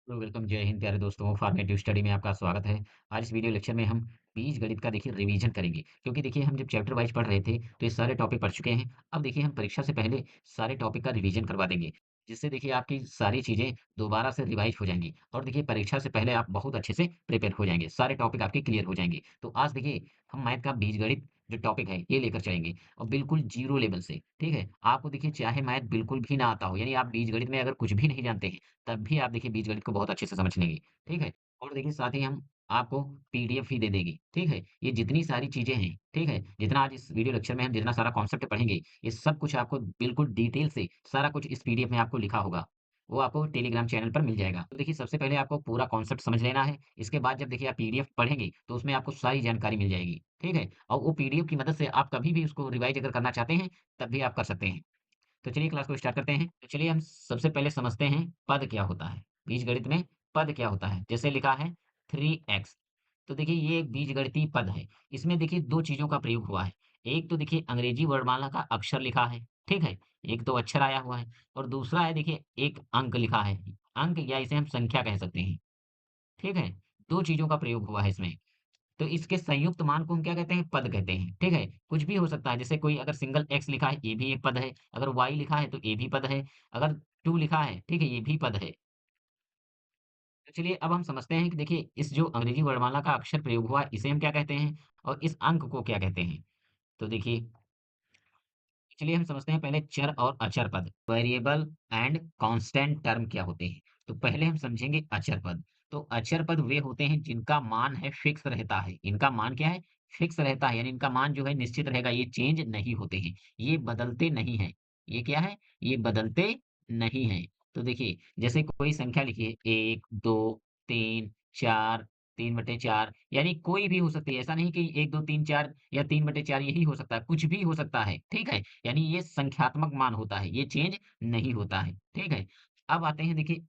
Hello, welcome, जय हिंद प्यारे दोस्तों। फॉर्मेटिव स्टडी में आपका स्वागत है। आज इस वीडियो लेक्चर में हम बीजगणित का देखिए रिवीजन करेंगे, क्योंकि देखिए हम जब चैप्टर वाइज पढ़ रहे थे तो ये सारे टॉपिक पढ़ चुके हैं। अब देखिए हम परीक्षा से पहले सारे टॉपिक का रिवीजन करवा देंगे, जिससे देखिए आपकी सारी चीजें दोबारा से रिवाइज हो जाएंगी और देखिए परीक्षा से पहले आप बहुत अच्छे से प्रिपेयर हो जाएंगे, सारे टॉपिक आपके क्लियर हो जाएंगे। तो आज देखिए हम मैथ का बीजगणित जो टॉपिक है ये लेकर चलेंगे, और बिल्कुल जीरो लेवल से। ठीक है, आपको देखिए चाहे मैथ बिल्कुल भी ना आता हो, यानी आप बीजगणित में अगर कुछ भी नहीं जानते हैं, तब भी आप देखिए बीजगणित को बहुत अच्छे से समझ लेंगे, ठीक है? और देखिए साथ ही हम आपको पीडीएफ ही दे देंगे, ठीक है? ये जितनी सारी चीज़ें हैं, ठीक है? जितना आज इस वीडियो लेक्चर में हम जितना सारा कॉन्सेप्ट पढ़ेंगे, ये सब कुछ आपको बिल्कुल डिटेल से सारा कुछ इस पीडीएफ में आपको लिखा होगा। वो आपको टेलीग्राम चैनल पर मिल जाएगा। तो देखिए सबसे पहले आपको पूरा कॉन्सेप्ट समझ लेना है, इसके बाद जब देखिए आप पीडीएफ पढ़ेंगे, तो उसमें आपको सारी जानकारी मिल जाएगी, ठीक है? और वो पीडीएफ की मदद से आप कभी भी उसको रिवाइज़ अगर करना चाहते हैं, तब भी आप कर सकते हैं। तो चलिए क्लास को स्टार्ट करते हैं। तो चलिए हम सबसे पहले समझते हैं पद क्या होता है। बीजगणित में पद क्या होता है? जैसे लिखा है 3x, तो देखिए ये एक बीजगणितीय पद है। इसमें देखिए 2 चीज़ों का प्रयोग हुआ है। एक तो देखिए अंग्रेजी वर्णमाला का अक्षर लिखा है, ठीक है? एक तो अक्षर आया हुआ है, और दूसरा है देखिए एक अंक लिखा है। अंक या इसे हम संख्या कह सकते हैं, ठीक है? 2 चीज़ों का प्रयोग हुआ है इसमें। तो इसके संयुक्त मान को हम क्या कहते हैं? पद कहते हैं, ठीक है? कुछ भी हो सकता है, जैसे कोई अगर सिंगल x लिखा है, ये भी एक पद है। अगर y लिखा है, तो ये भी पद है। अगर 2 लिखा है, ठीक है? ये भी पद है। तो चलिए अब हम समझते हैं कि देखिए इस जो अंग्रेजी वर्णमाला का अक्षर प्रयोग हुआ, इसे हम क्या कहते हैं? और इस अंक को क्या कहते हैं? तो देखिए चलिए हम समझते हैं पहले चर और अचर पद, वेरिएबल एंड कांस्टेंट टर्म क्या होते हैं। तो पहले हम समझेंगे अचर पद। तो अचर पद वे होते हैं जिनका मान है फिक्स रहता है। इनका मान क्या है? फिक्स रहता है, यानी इनका मान जो है निश्चित रहेगा, ये चेंज नहीं होते हैं, ये बदलते नहीं हैं। ये क्या है? ये बदलते नहीं हैं। तो देखिए जैसे कोई संख्या लिखिए, 1 2 3 4, 3/4, यानी कोई भी हो सकती है। ऐसा नहीं कि 1 2 3 4 या 3/4 यही हो सकता है, कुछ भी हो सकता है, ठीक है? यानी ये संख्यात्मक मान होता है, ये चेंज नहीं होता है, ठीक है? अब आते हैं देखिए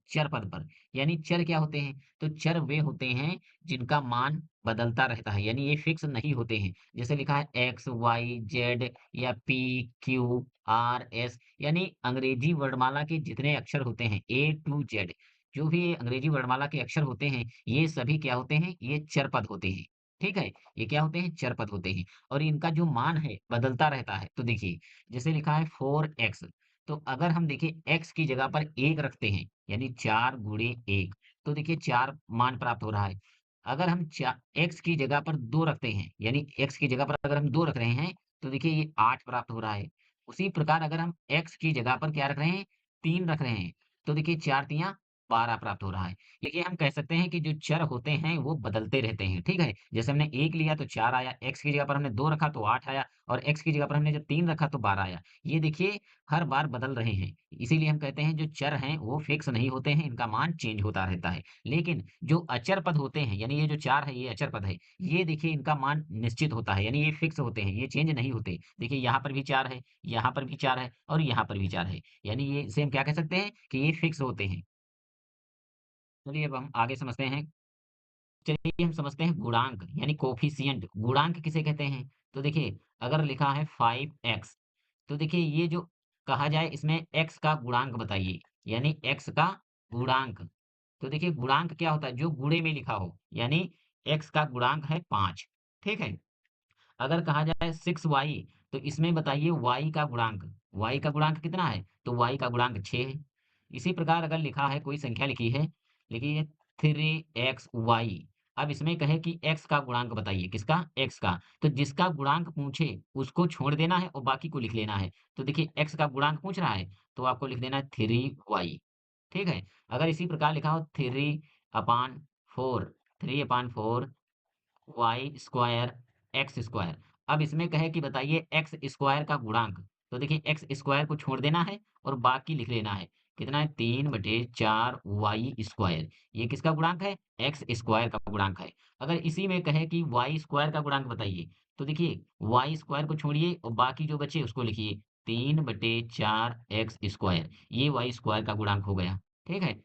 चर पद पर, यानी चर क्या होते हैं? तो चर वे होते हैं जिनका मान बदलता रहता है, यानी ये फिक्स नहीं होते हैं। जैसे लिखा है एक्स, वाई, जेड या पी, क्यू, आर, एस, यानी अंग्रेजी वर्णमाला के जितने अक्षर होते हैं, ए टू जेड, जो भी ये अंग्रेजी वर्णमाला के अक्षर होते हैं, ये सभी क्या होते हैं? ये चर पद होते हैं, ठीक है? ये क्या होते हैं? चर पद होते हैं, और इनका जो मान है बदलता रहता है। तो देखिए जैसे लिखा है 4x, तो अगर हम देखिए x की जगह पर 1 रखते हैं, यानी 4 गुणे 1, तो देखिए 4 मान प्राप्त हो रहा है। अगर हम x की जगह पर 2 रखते हैं, यानी x की जगह पर अगर हम 2 रख रहे हैं, तो देखिए ये 8 प्राप्त हो रहा है। उसी प्रकार अगर हम x की जगह पर क्या रख रहे हैं? 3 रख रहे हैं, तो देखिए 4 तियाँ 12 प्राप्त हो रहा है। देखिए हम कह सकते हैं कि जो चर होते हैं वो बदलते रहते हैं, ठीक है? जैसे हमने 1 लिया तो 4 आया, x की जगह पर हमने 2 रखा तो 8 आया, और x की जगह पर हमने जब 3 रखा तो 12 आया। ये देखिए हर बार बदल रहे हैं। इसीलिए हम कहते हैं जो चर हैं वो फिक्स नहीं होते हैं, इनका मान चेंज होता रहता है। लेकिन जो अचर पद होते हैं, यानी ये जो 4 है ये अचर पद है, ये देखिए इनका मान निश्चित होता है, यानी ये फिक्स होते हैं, ये चेंज नहीं होते। देखिए यहाँ पर भी 4 है, यहाँ पर भी 4 है, और यहाँ पर भी 4 है। यानी ये इसे हम क्या कह सकते हैं कि ये फिक्स होते हैं। चलिए अब हम आगे समझते हैं। चलिए हम समझते हैं गुणांक, यानी कोएफ़िशिएंट। गुणांक किसे कहते हैं? तो देखिए अगर लिखा है 5x, तो देखिए ये जो कहा जाए इसमें x का गुणांक बताइए, यानी x का गुणांक। तो देखिए गुणांक क्या होता है? जो गुणे में लिखा हो, यानी x का गुणांक है 5, ठीक है? अगर कहा जाए 6y, तो इसमें बताइए y का गुणांक। y का गुणांक कितना है? तो y का गुणांक 6 है। इसी प्रकार अगर लिखा है, कोई संख्या लिखी है, लिखिए 3xy। अब इसमें कहे कि x का गुणांक बताइए, किसका? x का। तो जिसका गुणांक पूछे उसको छोड़ देना है और बाकी को लिख लेना है। तो देखिए x का गुणांक पूछ रहा है, तो आपको लिख देना है 3y, ठीक है? अगर इसी प्रकार लिखा हो 3/4, 3/4 वाई स्क्वायर एक्स स्क्वायर। अब इसमें कहे कि बताइए एक्स स्क्वायर का गुणांक। तो देखिए एक्स स्क्वायर को छोड़ देना है और बाकी लिख लेना है। कितना है? 3/4 वाई स्क्वायर। ये किसका गुणांक है? एक्स स्क्वायर का गुणांक है। अगर इसी में कहे कि वाई स्क्वायर का गुणांक बताइए, तो देखिए वाई स्क्वायर को छोड़िए और बाकी जो बचे उसको लिखिए, 3/4 एक्स स्क्वायर। ये वाई स्क्वायर का गुणांक हो गया, ठीक है?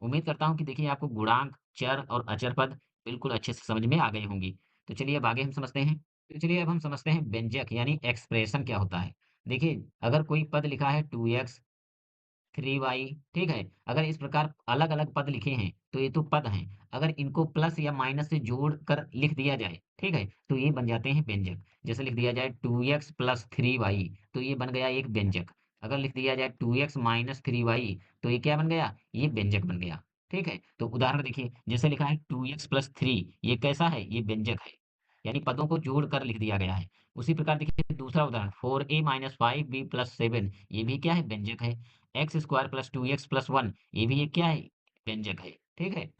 उम्मीद करता हूँ कि देखिए आपको गुणांक, चर और अचर पद बिल्कुल अच्छे से समझ में आ गए होंगी। तो चलिए अब आगे हम समझते हैं। तो चलिए अब हम समझते हैं व्यंजक, यानी एक्सप्रेशन क्या होता है। देखिए अगर कोई पद लिखा है 2x, 3y, ठीक है? अगर इस प्रकार अलग-अलग पद लिखे हैं, तो ये तो पद हैं। अगर इनको प्लस या माइनस से जोड़ कर लिख दिया जाए, ठीक है? तो ये बन जाते हैं व्यंजक। जैसे लिख दिया जाए 2x प्लस 3y, तो ये बन गया एक व्यंजक। अगर लिख दिया जाए 2x माइनस 3y, तो ये क्या बन गया? ये व्यंजक बन गया, ठीक है? तो उदाहरण देखिए, जैसे लिखा है 2x प्लस 3, ये कैसा है? ये व्यंजक है। यानी पदों को जोड़कर लिख दिया गया है। उसी प्रकार देखिए दूसरा उदाहरण 4a माइनस 5b प्लस 7, ये भी क्या है? व्यंजक है। X square plus 2x plus 1, ये भी एक क्या है? व्यंजक है, ठीक है?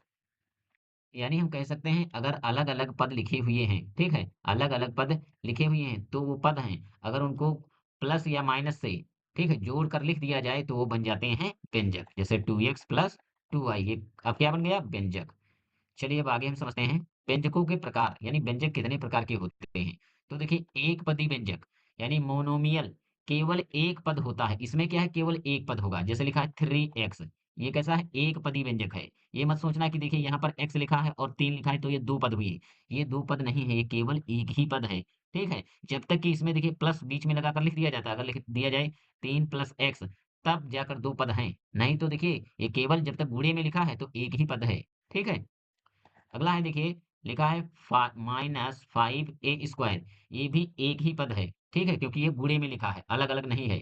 यानी हम कह सकते हैं अगर अलग-अलग पद लिखे हुए हैं, ठीक है? अलग-अलग पद लिखे हुए हैं, तो वो पद हैं। अगर उनको प्लस या माइनस से, ठीक है, जोड़कर लिख दिया जाए तो वो बन जाते हैं व्यंजक। जैसे 2x प्लस 2y, ये अब क्या बन गया? व्यंजक। चलिए अब आगे हम समझते हैं व्यंजकों के प्रकार, यानी व्यंजक कितने प्रकार के होते हैं। तो देखिए एक पदी व्यंजक यानी मोनोमियल, केवल एक पद होता है। इसमें क्या है? केवल एक पद होगा। जैसे लिखा है 3x, ये कैसा है? एक पदी व्यंजक है। ये मत सोचना कि देखिए यहाँ पर x लिखा है और 3 लिखा है तो ये दो पद हुई। ये दो पद नहीं है, ये केवल एक ही पद है, ठीक है? जब तक कि इसमें देखिए प्लस बीच में लगाकर लिख दिया जाता है। अगर लिख दिया जाए 3 प्लस x, तब जाकर दो पद हैं। नहीं तो देखिए ये केवल जब तक गुणे में लिखा है तो एक ही पद है, ठीक है? अगला है देखिए, लिखा है माइनस 5a स्क्वायर, ये भी एक ही पद है, ठीक है? क्योंकि ये गुणे में लिखा है, अलग अलग नहीं है।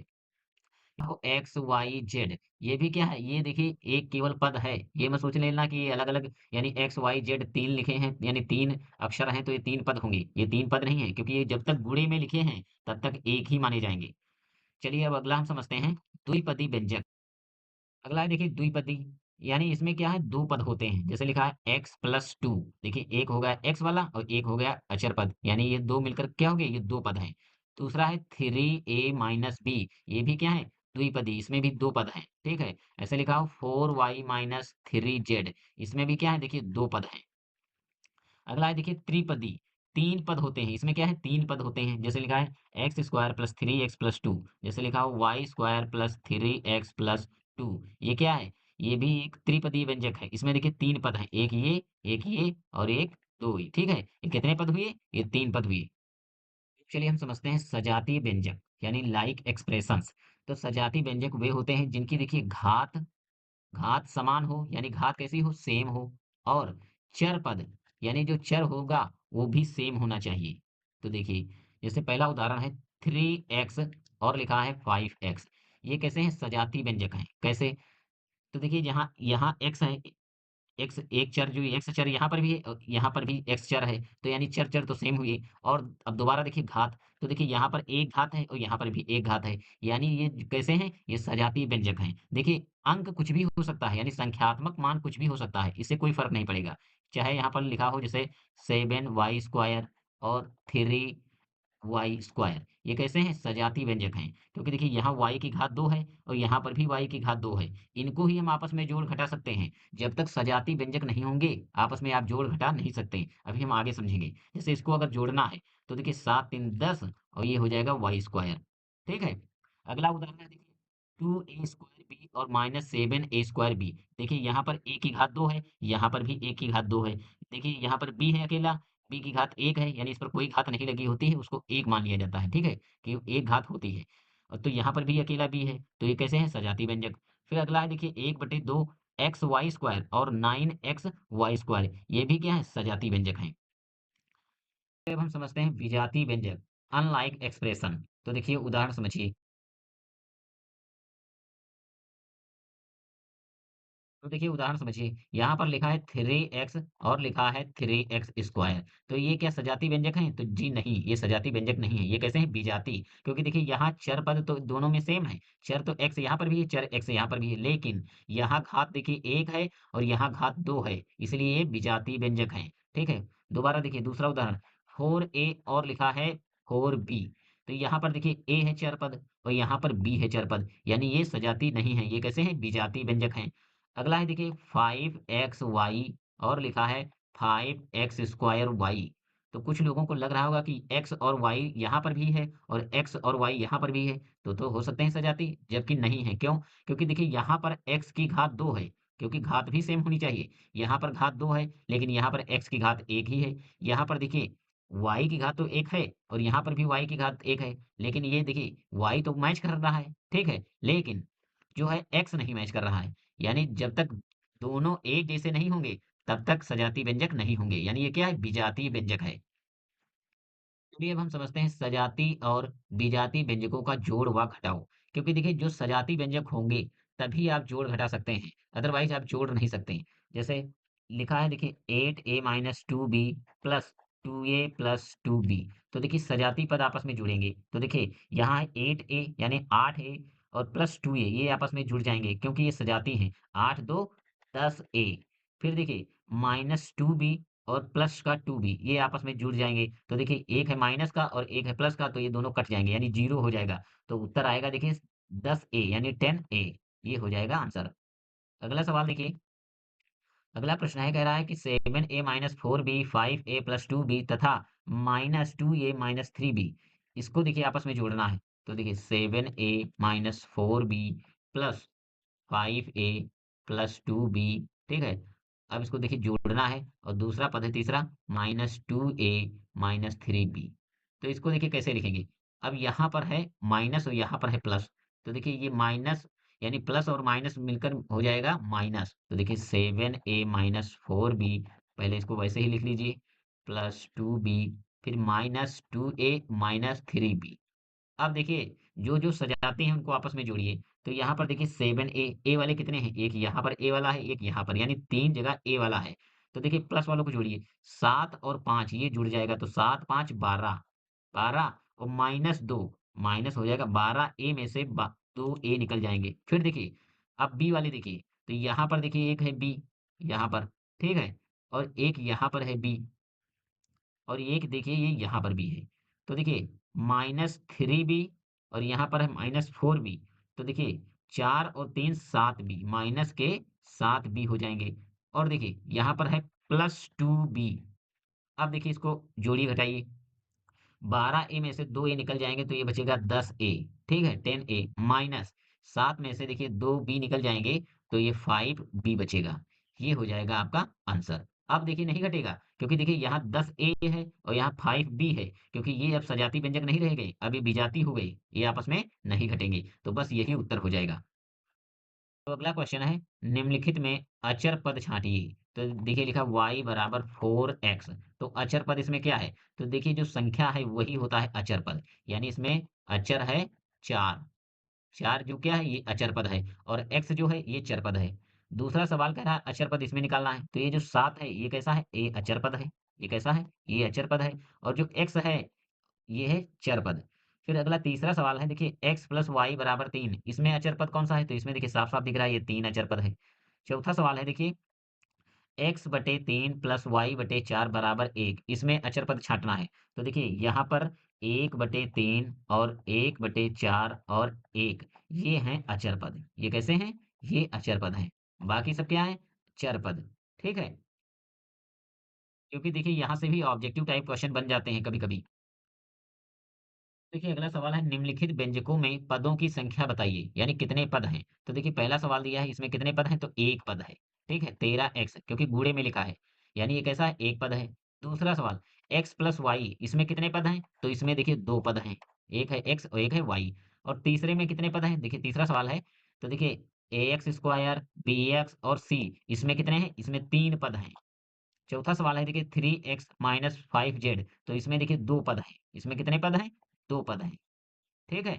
एक्स वाई जेड, ये भी क्या है? ये देखिए एक केवल पद है। ये मत सोच लेना कि ये अलग अलग, यानी एक्स वाई जेड तीन लिखे हैं, यानी तीन अक्षर हैं तो ये तीन पद होंगे। ये तीन पद नहीं है, क्योंकि ये जब तक गुणे में लिखे हैं तब तक एक ही माने जाएंगे। चलिए अब अगला हम समझते हैं द्विपदी व्यंजक। अगला है देखिए द्विपदी, यानी इसमें क्या है? दो पद होते हैं। जैसे लिखा है x प्लस 2, देखिए एक हो गया x वाला और एक हो गया अचर पद, यानी ये दो मिलकर क्या हो गए? ये दो पद हैं। दूसरा है 3a माइनस बी, ये भी क्या है? द्विपदी, इसमें भी दो पद हैं, ठीक है? ऐसे लिखा हो 4y माइनस 3z, इसमें भी क्या है? देखिए दो पद हैं। अगला है देखिए त्रिपदी, तीन पद होते हैं। इसमें क्या है? तीन पद होते हैं। जैसे लिखा है x square plus 3x plus 2, जैसे लिखा हो Y square plus 3x plus 2, ये क्या है? ये भी एक त्रिपदी व्यंजक है। इसमें देखिए तीन पद हैं, एक ये और एक दो ये, ठीक है? ये कितने पद हुए? ये तीन पद हुए। चलिए हम समझते हैं सजातीय व्यंजक, यानी लाइक एक्सप्रेशंस। तो सजातीय व्यंजक वे होते हैं जिनकी देखिए घात घात समान हो, यानी घात कैसी हो? सेम हो। और चर पद, यानी जो चर होगा वो भी सेम होना चाहिए। तो देखिए जैसे पहला उदाहरण है 3x और लिखा है 5x, ये कैसे हैं? सजातीय व्यंजक हैं। कैसे? तो देखिए जहाँ यहाँ x है, एक्स एक चर, जो एक्स चर यहाँ पर भी है और यहाँ पर भी एक्स चर है, तो यानी चर चर तो सेम हुए। और अब दोबारा देखिए घात, तो देखिए यहाँ पर एक घात है और यहाँ पर भी एक घात है, यानी ये कैसे हैं? ये सजातीय व्यंजक हैं। देखिए अंक कुछ भी हो सकता है, यानी संख्यात्मक मान कुछ भी हो सकता है, इससे कोई फर्क नहीं पड़ेगा। चाहे यहाँ पर लिखा हो जैसे 7y स्क्वायर और 3y स्क्वायर, ये कैसे हैं? सजातीय व्यंजक हैं। क्योंकि देखिए यहाँ y की घात 2 है और यहाँ पर भी y की घात 2 है। इनको ही हम आपस में जोड़ घटा सकते हैं। जब तक सजातीय व्यंजक नहीं होंगे, आपस में आप जोड़ घटा नहीं सकते। अभी हम आगे समझेंगे। जैसे इसको अगर जोड़ना है, तो देखिए 7 3 10 और ये हो जाएगा वाई स्क्वायर, ठीक है? अगला उदाहरण है देखिए 2a स्क्वायर बी और माइनस 7a स्क्वायर बी। देखिए यहाँ पर a की घात 2 है, यहाँ पर भी a की घात 2 है। देखिए यहाँ पर b है अकेला, b की घात 1 है, यानी इस पर कोई घात नहीं लगी होती है, उसको 1 मान लिया जाता है, ठीक है? कि एक घात होती है। और तो यहाँ पर भी अकेला b है, तो ये कैसे हैं? सजातीय व्यंजक। फिर अगला है देखिए 1/2 एक्स वाई स्क्वायर और 9x वाई स्क्वायर, ये भी क्या है? सजातीय व्यंजक हैं। अब हम समझते हैं विजातीय व्यंजक, अनलाइक एक्सप्रेशन। तो देखिए उदाहरण समझिए। तो देखिए उदाहरण समझिए, यहाँ पर लिखा है 3x और लिखा है 3x स्क्वायर, तो ये क्या सजातीय व्यंजक हैं? तो जी नहीं, ये सजातीय व्यंजक नहीं है। ये कैसे हैं? विजातीय। क्योंकि देखिए यहाँ चर पद तो दोनों में सेम है। चर तो x यहाँ पर भी है, चर x यहाँ पर भी है, लेकिन यहाँ घात देखिए 1 है और यहाँ घात 2 है, इसलिए ये विजातीय व्यंजक हैं, ठीक है? दोबारा देखिए दूसरा उदाहरण 4a और लिखा है 4b, तो यहाँ पर देखिए a है चर पद और यहाँ पर b है चर पद, यानी ये सजातीय नहीं है। ये कैसे हैं? विजातीय व्यंजक हैं। अगला है देखिए 5xy और लिखा है 5x स्क्वायर वाई, तो कुछ लोगों को लग रहा होगा कि x और y यहाँ पर भी है और x और y यहाँ पर भी है, तो हो सकते हैं सजातीय, जबकि नहीं है। क्यों? क्योंकि देखिए यहाँ पर x की घात 2 है, क्योंकि घात भी सेम होनी चाहिए। यहाँ पर घात 2 है, लेकिन यहाँ पर x की घात 1 ही है। यहाँ पर देखिए y की घात तो 1 है और यहाँ पर भी y की घात 1 है, लेकिन ये देखिए y तो मैच कर रहा है, ठीक है? लेकिन जो है एक्स नहीं मैच कर रहा है। यानी जब तक दोनों एक जैसे नहीं होंगे, तब तक सजाती व्यंजक नहीं होंगे। यानी ये क्या है? विजातीय व्यंजक है। चलिए अब हम समझते हैं सजाती और विजातीय व्यंजकों का जोड़ व घटाव। क्योंकि देखिए जो सजाती व्यंजक होंगे तभी आप जोड़ घटा सकते हैं, अदरवाइज आप जोड़ नहीं सकते। जैसे लिखा है देखिए 8a minus 2b plus 2a plus 2b। तो देखिए सजाती पद आपस में जुड़ेंगे। तो देखिए यहाँ 8a यानी 8a और प्लस 2a ये आपस में जुड़ जाएंगे क्योंकि ये सजाती हैं। 8 2 10a। फिर देखिए माइनस 2b और प्लस का 2b ये आपस में जुड़ जाएंगे। तो देखिए एक है माइनस का और एक है प्लस का, तो ये दोनों कट जाएंगे यानी जीरो हो जाएगा। तो उत्तर आएगा देखिए 10a यानी 10a। ये हो जाएगा आंसर। अगला सवाल देखिए। अगला प्रश्न है, कह रहा है कि 7a minus 4b 5a plus 2b तथा माइनस 2a माइनस 3b, इसको देखिए आपस में जोड़ना है। तो देखिए 7a minus 4b plus 5a plus 2b, ठीक है। अब इसको देखिए जोड़ना है और दूसरा पद है तीसरा माइनस 2a माइनस 3b। तो इसको देखिए कैसे लिखेंगे। अब यहाँ पर है माइनस और यहाँ पर है प्लस। तो देखिए ये माइनस यानी प्लस और माइनस मिलकर हो जाएगा माइनस। तो देखिए 7a माइनस 4b, पहले इसको वैसे ही लिख लीजिए, प्लस 2b, फिर माइनस 2a माइनस 3b। अब देखिए जो सजाते हैं उनको आपस में जोड़िए। तो यहाँ पर देखिए 7a, ए वाले कितने हैं? एक यहाँ पर ए वाला है, एक यहाँ पर, यानी 3 जगह ए वाला है। तो देखिए प्लस वालों को जोड़िए, 7 और 5 ये जुड़ जाएगा तो 7 5 12, 12 और माइनस 2, माइनस हो जाएगा 12 ए में से 2 ए निकल जाएंगे। फिर देखिए अब बी वाले देखिए, तो यहाँ पर देखिए एक है बी यहाँ पर, ठीक है, और एक यहाँ पर है बी और एक देखिए ये यहाँ पर भी है। तो देखिए माइनस 3b और यहाँ पर है माइनस 4b। तो देखिए 4 और 3 7b, माइनस के 7b हो जाएंगे। और देखिए यहाँ पर है प्लस 2b। अब देखिए इसको जोड़िए घटाइए, 12a में से 2a निकल जाएंगे तो ये बचेगा 10a, ठीक है, 10a माइनस 7 में से देखिए 2b निकल जाएंगे तो ये 5b बचेगा। ये हो जाएगा आपका आंसर। अब देखिए नहीं घटेगा क्योंकि देखिए यहाँ 10a है और यहाँ 5b है, क्योंकि ये अब सजाती व्यंजक नहीं रह गए, अब ये विजाती हो गई, ये आपस में नहीं घटेंगे। तो बस यही उत्तर हो जाएगा। तो अगला क्वेश्चन है, निम्नलिखित में अचर पद छांटिए। तो देखिए लिखा y बराबर 4x। तो अचर पद इसमें क्या है? तो देखिए जो संख्या है वही होता है अचर पद। यानी इसमें अचर है 4, 4 जो क्या है ये अचर पद है और x जो है ये चर पद है। दूसरा सवाल कह रहा है अचर पद इसमें निकालना है। तो ये जो 7 है ये कैसा है? ये अचर पद है। ये कैसा है? ये अचर पद है। और जो x है ये है चर पद। फिर अगला तीसरा सवाल है, देखिए x प्लस वाई बराबर 3, इसमें अचर पद कौन सा है? तो इसमें देखिए साफ साफ दिख रहा है ये 3 अचर पद है। चौथा सवाल है देखिए x बटे 3 प्लस वाई बटे 4 बराबर 1, इसमें अचर पद छांटना है। तो देखिए यहाँ पर 1 बटे 3 और 1 बटे 4 और 1 ये हैं अचर पद। ये कैसे हैं? ये अचर पद हैं। बाकी सब क्या है? चर पद। ठीक है, क्योंकि देखिए यहाँ से भी ऑब्जेक्टिव टाइप क्वेश्चन बन जाते हैं कभी कभी। देखिए अगला सवाल है, निम्नलिखित व्यंजकों में पदों की संख्या बताइए, यानी कितने पद हैं। तो देखिए पहला सवाल दिया है इसमें कितने पद हैं? तो एक पद है, ठीक है, 13x, क्योंकि गूढ़े में लिखा है, यानी ये कैसा है? एक पद है। दूसरा सवाल, x प्लस वाई, इसमें कितने पद हैं? तो इसमें देखिए दो पद हैं, एक है x और एक है y। और तीसरे में कितने पद हैं? देखिए तीसरा सवाल है, तो देखिए ax स्क्वायर, bx और c, इसमें कितने हैं? इसमें तीन पद हैं। चौथा सवाल है देखिए 3x माइनस 5z, तो इसमें देखिए दो पद हैं। इसमें कितने पद हैं? दो पद हैं। ठीक है।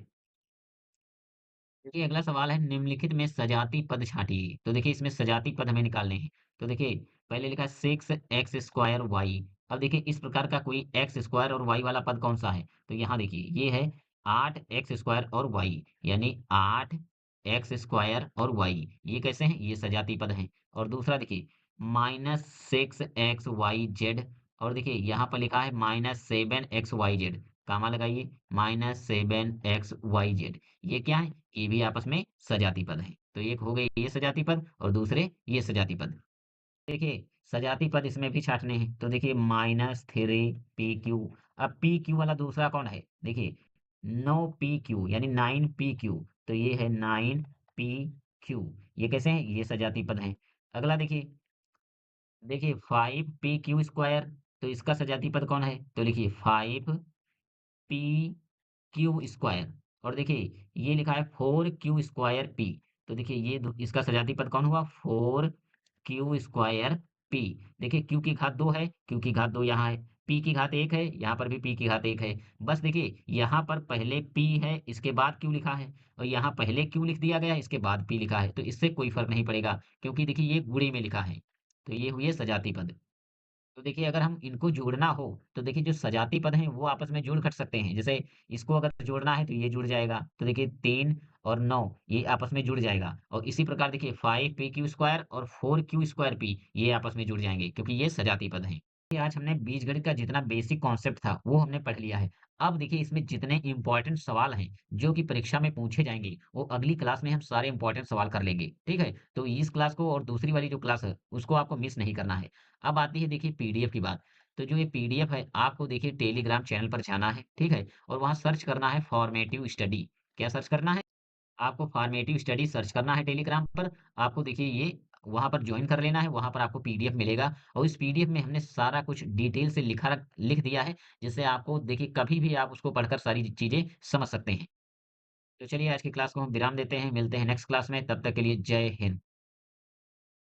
देखिए अगला सवाल है, निम्नलिखित में सजाती पद छांटिए। तो देखिए इसमें सजाती पद हमें निकालने हैं। तो देखिए पहले लिखा है 6x स्क्वायर वाई। अब देखिए इस प्रकार का कोई एक्स स्क्वायर और वाई वाला पद कौन सा है? तो यहाँ देखिए ये है 8x स्क्वायर और वाई, यानी 8x स्क्वायर और वाई, ये कैसे हैं? ये सजाती पद हैं। और दूसरा देखिए माइनस 6xyz, और देखिए यहाँ पर लिखा है माइनस 7xyz, कामा लगाइए, माइनस 7xyz, ये क्या है? ये भी आपस में सजाती पद है। तो एक हो गए ये सजाती पद और दूसरे ये सजाती पद। देखिए सजाती पद इसमें भी छांटने हैं। तो देखिए माइनस 3pq। अब पी क्यू वाला दूसरा कौन है? देखिए 9pq यानी 9pq, तो ये है 9pq, ये कैसे हैं? ये सजाती पद हैं। अगला देखिए, देखिए 5pq स्क्वायर, तो इसका सजाती पद कौन है? तो लिखिए 5p क्यू स्क्वायर। और देखिए ये लिखा है 4q स्क्वायर पी, तो देखिए ये इसका सजातीय पद कौन हुआ 4q² p। देखिए q की घात 2 है, q की घात 2 यहाँ है, p की घात 1 है, यहाँ पर भी p की घात 1 है। बस देखिए यहाँ पर पहले p है, इसके बाद q लिखा है, और यहाँ पहले q लिख दिया गया, इसके बाद p लिखा है। तो इससे कोई फर्क नहीं पड़ेगा, क्योंकि देखिए ये गुणे में लिखा है। तो ये हुए सजातीय पद। तो देखिए अगर हम इनको जोड़ना हो, तो देखिए जो सजातीय पद हैं वो आपस में जुड़ घट सकते हैं। जैसे इसको अगर जोड़ना है तो ये जुड़ जाएगा। तो देखिए 3 और 9 ये आपस में जुड़ जाएगा, और इसी प्रकार देखिए 5pq² और 4q² ये आपस में जुड़ जाएंगे, क्योंकि ये सजातीय पद हैं। ये आज हमने बीजगणित का जितना बेसिक कॉन्सेप्ट था वो हमने पढ़ लिया है। अब देखिए इसमें जितने इंपॉर्टेंट सवाल हैं जो कि परीक्षा में पूछे जाएंगे, वो अगली क्लास में हम सारे इंपॉर्टेंट सवाल कर लेंगे। ठीक है, तो इस क्लास को और दूसरी वाली जो क्लास है उसको आपको मिस नहीं करना है। अब आती है देखिए पीडीएफ की बात। तो जो ये पीडीएफ है आपको देखिए टेलीग्राम चैनल पर जाना है, ठीक है? और वहाँ सर्च करना है फॉर्मेटिव स्टडी। क्या सर्च करना है? आपको फॉर्मेटिव स्टडी सर्च करना है टेलीग्राम पर। आपको देखिए ये वहाँ पर जॉइन कर लेना है, वहाँ पर आपको पीडीएफ मिलेगा, और इस पीडीएफ में हमने सारा कुछ डिटेल से लिख दिया है, जिससे आपको देखिए कभी भी आप उसको पढ़कर सारी चीज़ें समझ सकते हैं। तो चलिए आज की क्लास को हम विराम देते हैं, मिलते हैं नेक्स्ट क्लास में, तब तक के लिए जय हिंद।